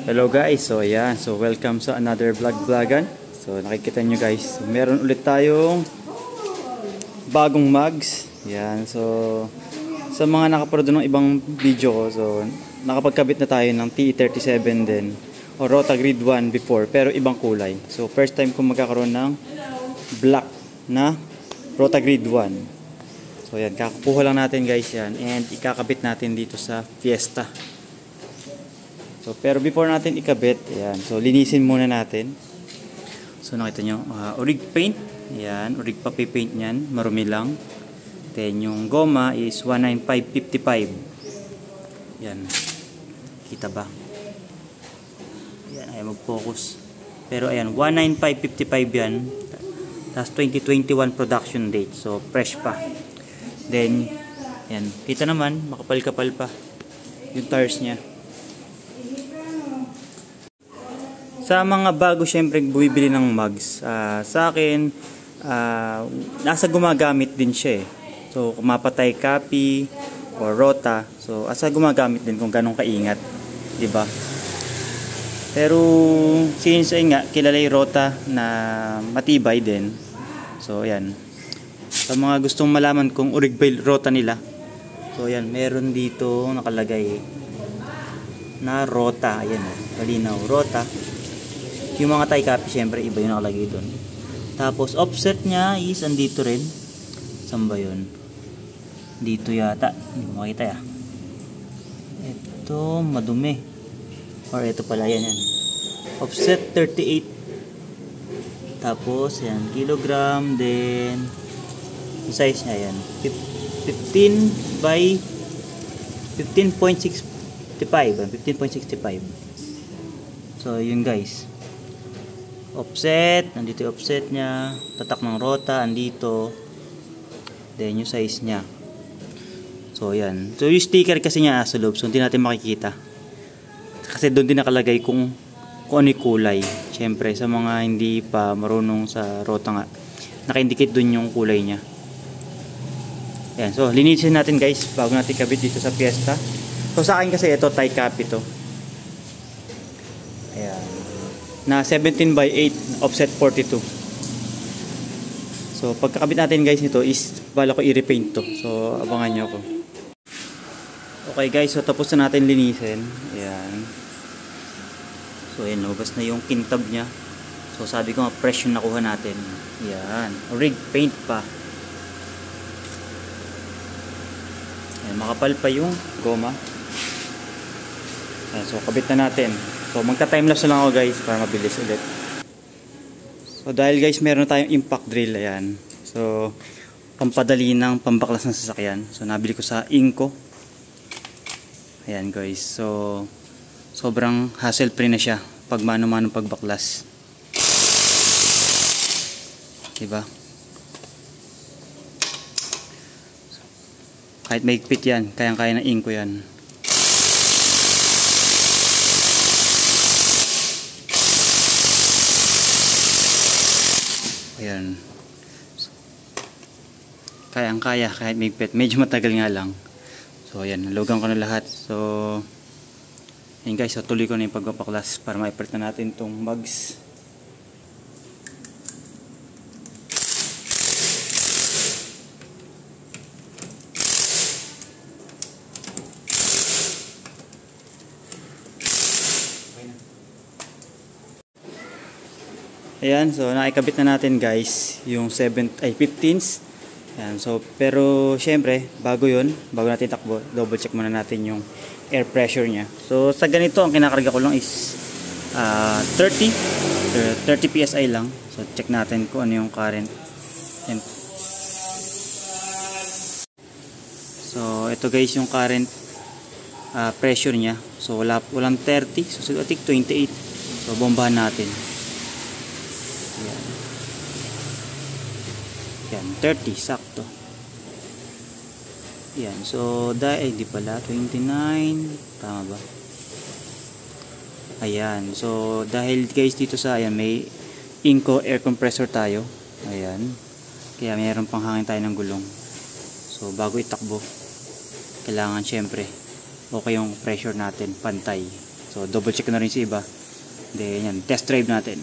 Hello guys, so ayan, so welcome sa another vlogan. So nakikita nyo guys, meron ulit tayong bagong mugs. Ayan, so sa mga nakaprood ng ibang video ko, so nakapagkabit na tayo ng TE37 din o Rota Grid 1 before, pero ibang kulay. So first time ko magkakaroon ng black na Rota Grid 1. So ayan, kakukuha lang natin guys yan and ikakabit natin dito sa Fiesta. So, pero before natin ikabit, ayan, so linisin muna natin. So nakita nyo, orig paint, ayan, orig papi-paint nyan, marumi lang. Then yung goma is 19555. Ayan, kita ba? Ayan, ayaw mag-focus. Pero ayan, 19555 yan. Tapos 2021 production date, so fresh pa. Then, ayan, kita naman, makapal-kapal pa yung tires nya. Sa mga bago syempre bumibili ng mugs, sa akin, nasa gumagamit din siya eh. So, kung mapatay copy or Rota, so asa gumagamit din kung ganong kaingat, di ba? Pero since ay nga kilala yung Rota na matibay din. So, ayan. Sa mga gustong malaman kung orig ba yung Rota nila, so ayan, meron dito nakalagay na Rota, ayan, malinaw, Rota. Yung mga tie copy, syempre, iba yung nakalagay doon. Tapos, offset niya is andito rin. Saan ba yun? Dito yata. Hindi mo makita ya. Ito, madumi. Or ito pala, yan. Offset 38. Tapos, yan, kilogram. Then, yung size niya, yan. 15 by 15.65. 15.65. So, yun guys. Offset, nandito yung offset nya, tatak ng Rota, andito, then yung size nya. So yan, so yung sticker kasi nya sa loob, so hindi natin makikita kasi doon din nakalagay kung ano yung kulay. Syempre sa mga hindi pa marunong sa Rota nga, naka-indicate doon yung kulay nya. Yan, so linisin natin guys bago natin kabit dito sa Fiesta. So sa akin kasi ito tie copy to, ayan, na 17 by 8 offset 42. So pagkakabit natin guys nito is bala ko i-repaint to, so abangan nyo ako. Okay guys, so tapos na natin linisin. Ayan, so ayan, lumabas na yung kintab nya. So sabi ko nga fresh yung nakuha natin. Ayan, rig paint pa. Ayan, makapal pa yung goma. Ayan, so kabit na natin. So magta-timelapse na lang ako guys para mabilis ulit. So dahil guys meron tayong impact drill, ayan. So pampadali ng pambaklas ng sasakyan. So nabili ko sa Inco. Ayan guys. So sobrang hassle free na siya pag mano-mano pagbaklas. Diba? Kahit may higpit yan, kayang-kaya ng Inco yan. Ayan. Kayang-kaya kahit may pet. Medyo matagal nga lang. So ayan, nalugan ko na lahat. So ayan guys, so tuloy ko na yung pagpapaklas para ma-print na natin itong mugs. Ayan, so nakikabit na natin guys yung 15s. Ayan, so pero syempre bago natin takbo, double check muna natin yung air pressure nya. So sa ganito ang kinakarga ko lang is 30 PSI lang. So check natin kung ano yung current. Ayan. So ito guys yung current pressure nya. So walang 30, so I think 28. So bombahan natin. Yan, 30 sakto. Yan, so di pala 29, tama ba? Ayan, so dahil guys dito sa ayan may Inco air compressor tayo. Ayan. Kaya mayroon pang hangin tayo ng gulong. So bago itakbo, kailangan syempre okay yung pressure natin, pantay. So double check na rin sa iba. Then yan, test drive natin.